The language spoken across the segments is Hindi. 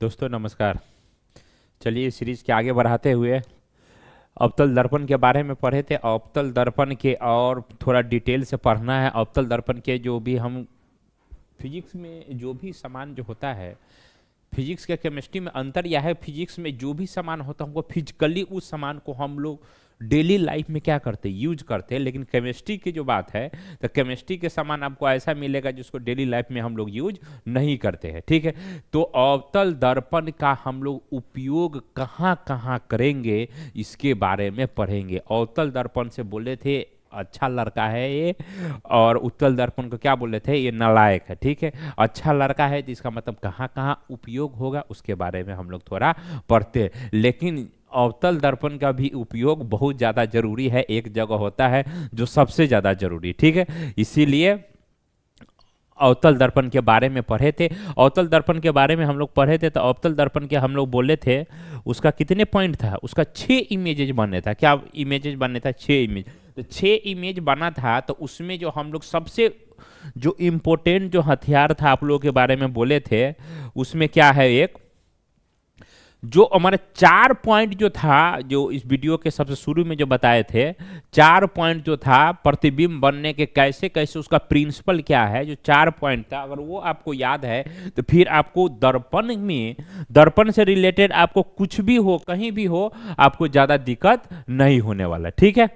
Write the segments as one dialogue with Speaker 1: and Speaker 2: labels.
Speaker 1: दोस्तों नमस्कार। चलिए इस सीरीज के आगे बढ़ाते हुए अवतल दर्पण के बारे में पढ़े थे। अवतल दर्पण के और थोड़ा डिटेल से पढ़ना है। अवतल दर्पण के जो भी हम फिजिक्स में जो भी सामान जो होता है, फिजिक्स के केमिस्ट्री में अंतर यह है, फिजिक्स में जो भी सामान होता है हमको फिजिकली उस सामान को हम लोग डेली लाइफ में क्या करते हैं, यूज करते हैं। लेकिन केमिस्ट्री की जो बात है, तो केमिस्ट्री के सामान आपको ऐसा मिलेगा जिसको डेली लाइफ में हम लोग यूज नहीं करते हैं। ठीक है, तो अवतल दर्पण का हम लोग उपयोग कहाँ कहाँ करेंगे इसके बारे में पढ़ेंगे। अवतल दर्पण से बोले थे अच्छा लड़का है ये, और उत्तल दर्पण को क्या बोले थे, ये नालायक है। ठीक है, अच्छा लड़का है तो इसका मतलब कहाँ कहाँ उपयोग होगा उसके बारे में हम लोग थोड़ा पढ़ते हैं। लेकिन अवतल दर्पण का भी उपयोग बहुत ज़्यादा जरूरी है। एक जगह होता है जो सबसे ज़्यादा जरूरी। ठीक है, इसीलिए अवतल दर्पण के बारे में पढ़े थे। अवतल दर्पण के बारे में हम लोग पढ़े थे, तो अवतल दर्पण के हम लोग बोले थे उसका कितने पॉइंट था, उसका 6 इमेजेज बने था। क्या इमेजेज बने था? 6 इमेज। तो 6 इमेज बना था, तो उसमें जो हम लोग सबसे जो इम्पोर्टेंट जो हथियार था आप लोगों के बारे में बोले थे, उसमें क्या है, एक जो हमारे 4 पॉइंट जो था, जो इस वीडियो के सबसे शुरू में जो बताए थे, 4 पॉइंट जो था प्रतिबिंब बनने के कैसे कैसे, उसका प्रिंसिपल क्या है, जो 4 पॉइंट था, अगर वो आपको याद है तो फिर आपको दर्पण में, दर्पण से रिलेटेड आपको कुछ भी हो, कहीं भी हो, आपको ज्यादा दिक्कत नहीं होने वाला। ठीक है,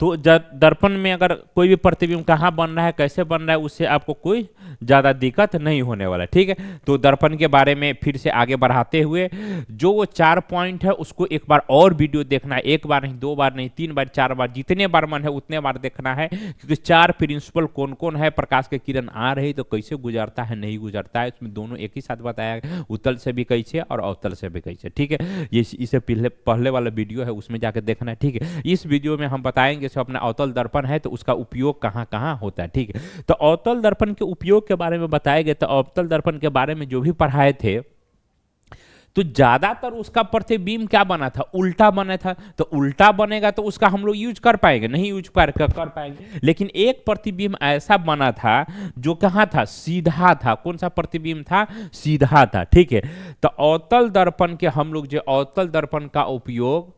Speaker 1: तो दर्पण में अगर कोई भी प्रतिबिंब कहाँ बन रहा है, कैसे बन रहा है, उससे आपको कोई ज़्यादा दिक्कत नहीं होने वाला। ठीक है, तो दर्पण के बारे में फिर से आगे बढ़ाते हुए जो वो 4 पॉइंट है उसको एक बार और वीडियो देखना है। एक बार नहीं, 2 बार नहीं, 3 बार, 4 बार, जितने बार मन है उतने बार देखना है। क्योंकि 4 प्रिंसिपल कौन कौन है, प्रकाश के किरण आ रही तो कैसे गुजरता है, नहीं गुजरता है, उसमें दोनों एक ही साथ बताया है, उत्तल से भी कैसे और अवतल से भी कैसे। ठीक है, ये इसे पहले वाला वीडियो है, उसमें जाकर देखना है। ठीक है, इस वीडियो में हम बताएंगे जो अपना अवतल दर्पण है तो उसका उपयोग कहाँ कहाँ होता है। ठीक है, तो अवतल दर्पण के उपयोग के बारे में बताए गए, तो अवतल दर्पण के बारे में जो भी पढ़ाए थे, तो ज्यादातर उसका प्रतिबिंब क्या बना था, उल्टा बना था। तो उल्टा बनेगा तो उसका हम लोग यूज कर पाएंगे, नहीं यूज कर पाएंगे। लेकिन एक प्रतिबिंब ऐसा बना था जो कहाँ था, सीधा था। कौन सा प्रतिबिंब था? सीधा था। ठीक है, तो अवतल दर्पण के हम लोग जो अवतल दर्पण का उपयोग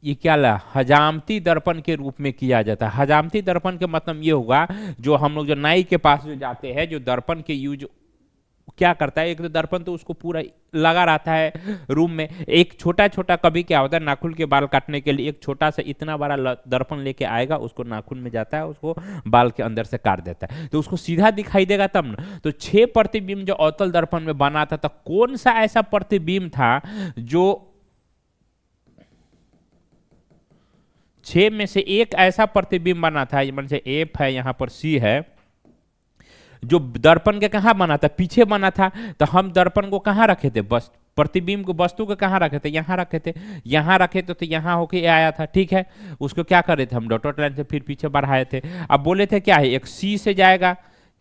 Speaker 1: ये क्या ला, हजामती दर्पण के रूप में किया जाता है। हजामती दर्पण के मतलब ये होगा, जो हम लोग जो नाई के पास जो जाते हैं, जो दर्पण के यूज क्या करता है, एक तो दर्पण तो उसको पूरा लगा रहता है रूम में। एक छोटा छोटा कभी क्या होता है, नाखून के बाल काटने के लिए एक छोटा सा इतना बड़ा दर्पण लेके आएगा, उसको नाखून में जाता है, उसको बाल के अंदर से काट देता है, तो उसको सीधा दिखाई देगा तब ना। तो 6 प्रतिबिंब जो अवतल दर्पण में बना था, तो कौन सा ऐसा प्रतिबिंब था जो 6 में से एक ऐसा प्रतिबिंब बना था, मन से एफ है, यहां पर सी है, जो दर्पण के कहां बना था, पीछे बना था। तो हम दर्पण को कहां रखे थे, बस प्रतिबिंब को, वस्तु को कहां रखे थे, यहां रखे थे। यहां रखे तो यहां होके आया था। ठीक है, उसको क्या करे थे हम, डॉट लाइन से फिर पीछे बढ़ाए थे। अब बोले थे क्या है, एक सी से जाएगा,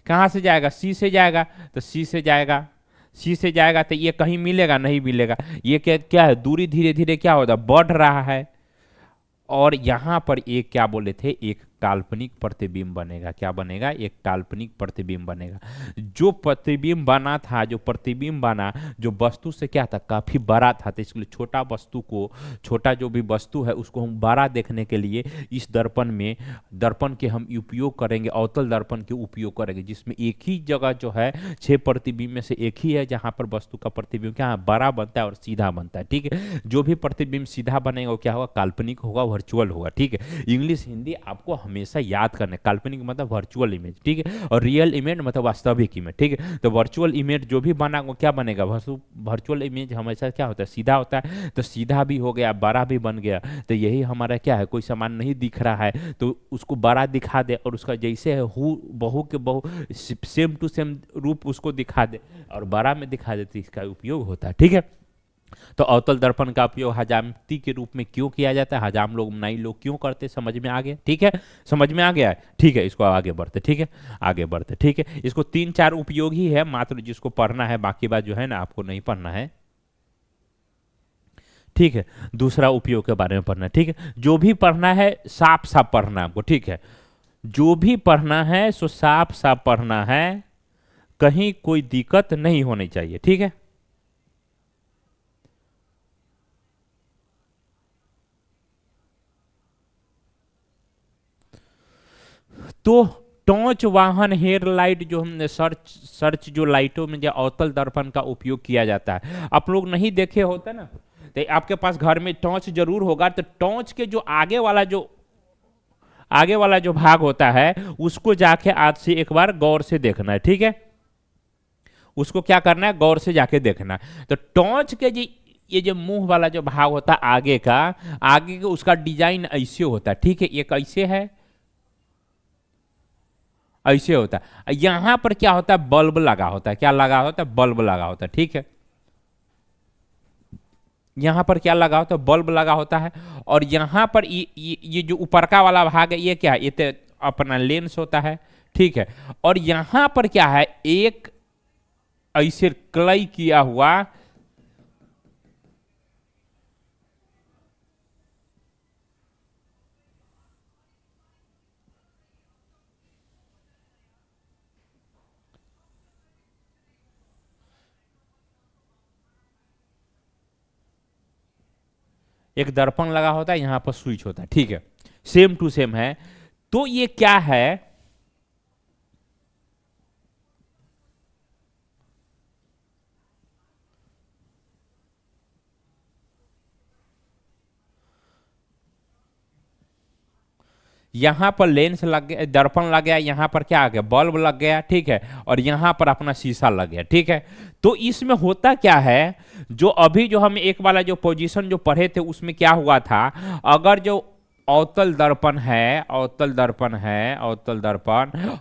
Speaker 1: कहां से जाएगा, सी से जाएगा, तो सी से जाएगा, सी से जाएगा तो ये कहीं मिलेगा, नहीं मिलेगा। ये क्या है, दूरी धीरे धीरे क्या होता, बढ़ रहा है। और यहां पर एक क्या बोले थे, एक काल्पनिक प्रतिबिंब बनेगा। क्या बनेगा? एक काल्पनिक प्रतिबिंब बनेगा। जो प्रतिबिंब बना था, जो प्रतिबिंब बना, जो वस्तु से क्या था, काफी बड़ा था, तो इसलिए छोटा वस्तु को, छोटा जो भी वस्तु है उसको हम बड़ा देखने के लिए इस दर्पण में, दर्पण के हम उपयोग करेंगे, अवतल दर्पण के उपयोग करेंगे, जिसमें एक ही जगह जो है 6 प्रतिबिंब में से एक ही है जहां पर वस्तु का प्रतिबिंब क्या है, बड़ा बनता है और सीधा बनता है। ठीक है, जो भी प्रतिबिंब सीधा बनेगा वो क्या होगा, काल्पनिक होगा, वर्चुअल होगा। ठीक है, इंग्लिश हिंदी आपको हमेशा याद करना है। काल्पनिक मतलब वर्चुअल इमेज, ठीक है, और रियल इमेज मतलब वास्तविक इमेज। ठीक है, तो वर्चुअल इमेज जो भी बना वो क्या बनेगा, वर्चुअल इमेज हमेशा क्या होता है, सीधा होता है। तो सीधा भी हो गया, बड़ा भी बन गया। तो यही हमारा क्या है, कोई सामान नहीं दिख रहा है तो उसको बड़ा दिखा दे, और उसका जैसे है हु बहु के बहु सेम टू सेम रूप उसको दिखा दे और बड़ा में दिखा दे, तो इसका उपयोग होता है। ठीक है, तो अवतल दर्पण का उपयोग हजामती के रूप में क्यों किया जाता है, हजाम लोग, नाई लोग क्यों करते, समझ में आ गया? ठीक है, समझ में आ गया है। ठीक है, इसको आगे बढ़ते। ठीक है, आगे बढ़ते। ठीक है, इसको 3-4 उपयोग ही है मात्र, जिसको पढ़ना है, बाकी बात जो है ना आपको नहीं पढ़ना है। ठीक है, दूसरा उपयोग के बारे में पढ़ना है। ठीक है, जो भी पढ़ना है साफ साफ पढ़ना है आपको। ठीक है, जो भी पढ़ना है सो साफ साफ पढ़ना है, कहीं कोई दिक्कत नहीं होनी चाहिए, ठीक है। तो टॉर्च वाहन हेडलाइट जो हमने सर्च सर्च जो लाइटों में जो अवतल दर्पण का उपयोग किया जाता है, आप लोग नहीं देखे होते ना, तो आपके पास घर में टॉर्च जरूर होगा। तो टॉर्च के जो आगे वाला जो भाग होता है उसको जाके आज से एक बार गौर से देखना है, ठीक है। उसको क्या करना है, गौर से जाके देखना है। तो टॉर्च के जो ये जो मुंह वाला जो भाग होता है आगे का उसका डिजाइन ऐसे होता है, ठीक है। एक ऐसे है, ऐसे होता है। यहां पर क्या होता है, बल्ब लगा होता है। क्या लगा होता है, बल्ब लगा होता है, ठीक है। यहां पर क्या लगा होता है, बल्ब लगा होता है। और यहां पर ये जो ऊपर का वाला भाग है, ये क्या है, ये तो अपना लेंस होता है, ठीक है। और यहां पर क्या है, एक ऐसे क्लई किया हुआ एक दर्पण लगा होता है, यहां पर स्विच होता है, ठीक है। सेम टू सेम है। तो ये क्या है, यहां पर लेंस लग गया, दर्पण लग गया, यहां पर क्या आ गया, बल्ब लग गया, ठीक है। और यहां पर अपना शीशा लग गया, ठीक है। तो इसमें होता क्या है, जो अभी जो हम एक वाला जो पोजीशन जो पढ़े थे उसमें क्या हुआ था, अगर जो अवतल दर्पण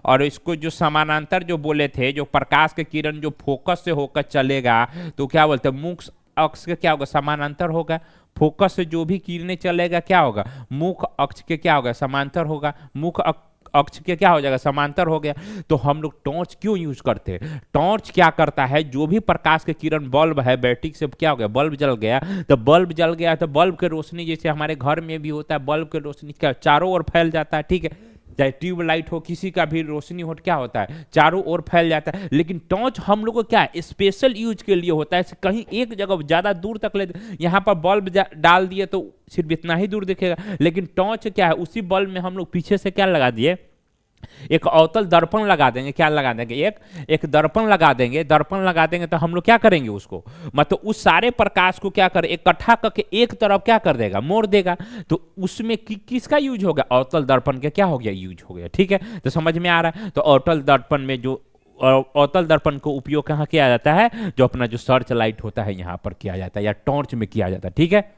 Speaker 1: और इसको जो समानांतर जो बोले थे, जो प्रकाश के किरण जो फोकस से होकर चलेगा, तो क्या बोलते हैं, मुख्य अक्ष के क्या होगा, समानांतर होगा। फोकस से जो भी किरणें चलेगा क्या होगा, मुख्य अक्ष के क्या होगा, समांतर होगा। अक्ष के क्या हो जाएगा, समांतर हो गया। तो हम लोग टॉर्च क्यों यूज करते हैं, टॉर्च क्या करता है, जो भी प्रकाश के किरण, बल्ब है, बैटरी से क्या हो गया, बल्ब जल गया, तो बल्ब जल गया तो बल्ब के रोशनी जैसे हमारे घर में भी होता है, बल्ब के रोशनी क्या चारों ओर फैल जाता है, ठीक है। चाहे ट्यूबलाइट हो, किसी का भी रोशनी हो, क्या होता है, चारों ओर फैल जाता है। लेकिन टॉर्च हम लोग को क्या है, स्पेशल यूज के लिए होता है। कहीं एक जगह ज्यादा दूर तक ले, यहाँ पर बल्ब डाल दिए तो सिर्फ इतना ही दूर दिखेगा। लेकिन टॉर्च क्या है, उसी बल्ब में हम लोग पीछे से क्या लगा दिए, एक अवतल दर्पण लगा देंगे। क्या लगा देंगे, एक दर्पण लगा देंगे। दर्पण लगा देंगे तो हम लोग क्या करेंगे, उसको मतलब उस सारे प्रकाश को क्या कर इकट्ठा करके एक तरफ क्या कर देगा, मोड़ देगा। तो उसमें किसका यूज हो गया, अवतल दर्पण के क्या हो गया, यूज हो गया, ठीक है। तो समझ में आ रहा है। तो अवतल दर्पण में जो अवतल दर्पण को उपयोग कहाँ किया जाता है, जो अपना जो सर्च लाइट होता है यहां पर किया जाता है, या टॉर्च में किया जाता है, ठीक है।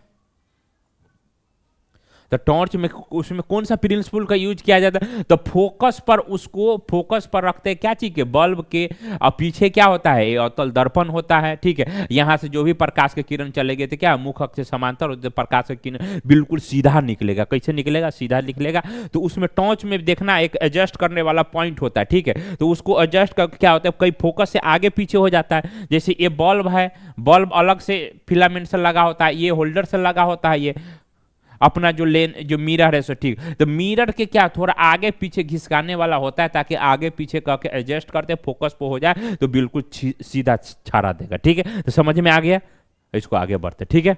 Speaker 1: तो टॉर्च में उसमें कौन सा प्रिंसिपल का यूज किया जाता है, तो फोकस पर, उसको फोकस पर रखते हैं क्या चीज के, बल्ब के। और पीछे क्या होता है, अवतल दर्पण होता है, ठीक है। यहां से जो भी प्रकाश के किरण चलेंगे तो क्या मुख अक्ष से समांतर प्रकाश के किरण बिल्कुल सीधा निकलेगा। कैसे निकलेगा, सीधा निकलेगा। तो उसमें टॉर्च में देखना एक एडजस्ट करने वाला पॉइंट होता है, ठीक है। तो उसको एडजस्ट कर क्या होता है, कई फोकस से आगे पीछे हो जाता है। जैसे ये बल्ब है, बल्ब अलग से फिलामेंट से लगा होता है, ये होल्डर से लगा होता है, ये अपना जो जो मिरर है सो, ठीक। तो मिरर के क्या थोड़ा आगे पीछे घिसकाने वाला होता है, ताकि आगे पीछे करके एडजस्ट करते फोकस पे हो जाए तो बिल्कुल सीधा छाड़ा देगा, ठीक है। तो समझ में आ गया, इसको आगे बढ़ते, ठीक है।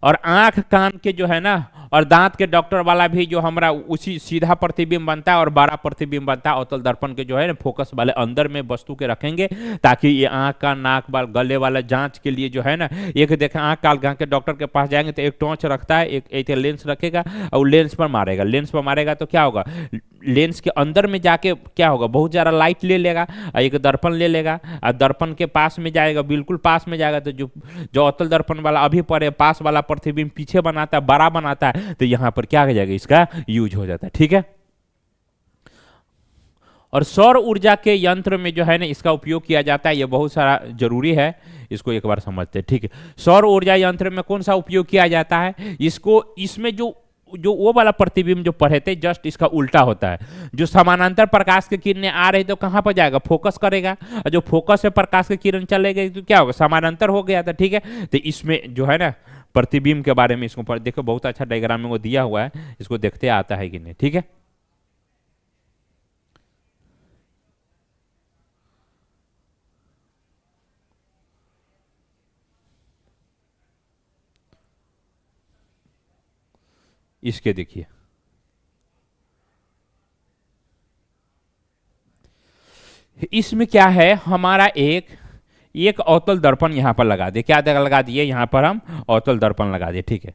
Speaker 1: और आंख कान के जो है ना, और दांत के डॉक्टर वाला भी जो हमारा उसी सीधा प्रतिबिंब बनता है और बड़ा प्रतिबिंब बनता है। अवतल दर्पण के जो है ना फोकस वाले अंदर में वस्तु के रखेंगे, ताकि ये आंख का, नाक बाल, गले वाला जांच के लिए जो है ना, एक देखें आंख कान के डॉक्टर के पास जाएंगे तो एक टॉर्च रखता है, एक लेंस रखेगा और लेंस पर मारेगा। लेंस पर मारेगा तो क्या होगा, लेंस के अंदर में जाके क्या होगा, बहुत ज्यादा लाइट ले लेगा, और एक दर्पण ले लेगा और दर्पण के पास में जाएगा, बिल्कुल पास में जाएगा। तो जो जो अवतल दर्पण वाला अभी पर पास वाला प्रतिबिंब पीछे बनाता है, बड़ा बनाता है, तो यहां पर क्या हो जाएगा, इसका यूज हो जाता है, ठीक है। और सौर ऊर्जा के यंत्र में जो है ना इसका उपयोग किया जाता है, ये बहुत सारा जरूरी है, इसको एक बार समझते हैं, ठीक है। सौर ऊर्जा यंत्र में कौन सा उपयोग किया जाता है, इसको, इसमें जो जो वो वाला प्रतिबिंब जो पढ़े थे जस्ट इसका उल्टा होता है। जो समानांतर प्रकाश की किरणें आ रही तो कहां पर जाएगा, फोकस करेगा, और जो फोकस से प्रकाश की किरण चलेगी तो क्या होगा, समानांतर हो गया था, ठीक है। तो इसमें जो है ना प्रतिबिंब के बारे में इसको देखो, बहुत अच्छा डायग्राम में वो दिया हुआ है, इसको देखते आता है कि नहीं, ठीक है। इसके देखिए, इसमें क्या है, हमारा एक अवतल दर्पण यहां पर लगा दिए। क्या लगा दिए, यहां पर हम अवतल दर्पण लगा दिए, ठीक है।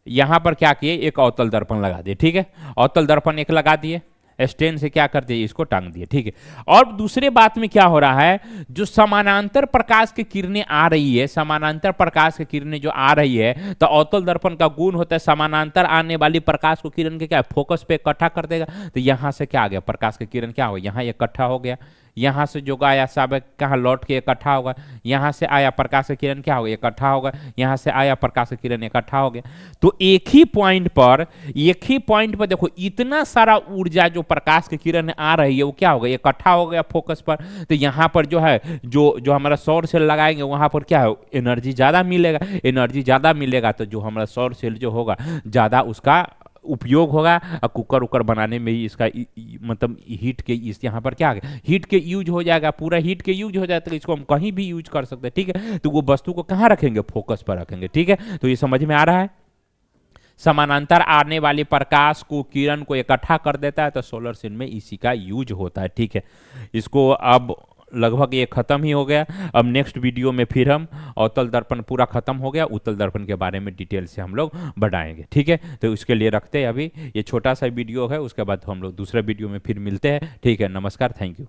Speaker 1: यहां पर क्या किए, एक अवतल दर्पण लगा दिए, ठीक है। अवतल दर्पण एक लगा दिए, स्टैंड से क्या कर दिए, इसको टांग दिए, ठीक है। और दूसरे बात में क्या हो रहा है, जो समानांतर प्रकाश की किरणें आ रही है, समानांतर प्रकाश की किरणें जो आ रही है, तो अवतल दर्पण का गुण होता है समानांतर आने वाली प्रकाश को किरण के क्या फोकस पे इकट्ठा कर देगा। तो यहां से क्या आ गया, प्रकाश की किरण क्या हो, यहां इकट्ठा हो गया, यहां से जो आया सब कहाँ लौट के इकट्ठा होगा, यहां से आया प्रकाश की किरण क्या होगा, इकट्ठा होगा, यहां से आया प्रकाश की किरण इकट्ठा हो गया। तो एक ही पॉइंट पर देखो, इतना सारा ऊर्जा जो प्रकाश की किरण आ रही है वो क्या होगा, इकट्ठा हो गया फोकस पर। तो यहां पर जो है, जो हमारा सौर सेल लगाएंगे वहां पर क्या है, एनर्जी ज्यादा मिलेगा। एनर्जी ज्यादा मिलेगा तो जो हमारा सौर सेल जो होगा ज्यादा उसका उपयोग होगा, और कुकर उकर बनाने में ही इसका मतलब हीट के इस यहाँ पर क्या आ गया, हीट के यूज हो जाएगा, पूरा हीट के यूज हो जाएगा। तो इसको हम कहीं भी यूज कर सकते हैं, ठीक है। तो वो वस्तु को कहाँ रखेंगे, फोकस पर रखेंगे, ठीक है। तो ये समझ में आ रहा है, समानांतर आने वाली प्रकाश को किरण को इकट्ठा कर देता है, तो सोलर सेल में इसी का यूज होता है, ठीक है। इसको अब लगभग ये खत्म ही हो गया। अब नेक्स्ट वीडियो में फिर हम अवतल दर्पण पूरा खत्म हो गया, उत्तल दर्पण के बारे में डिटेल से हम लोग बढ़ाएंगे, ठीक है। तो इसके लिए रखते हैं अभी ये छोटा सा वीडियो है, उसके बाद हम लोग दूसरे वीडियो में फिर मिलते हैं, ठीक है। नमस्कार, थैंक यू।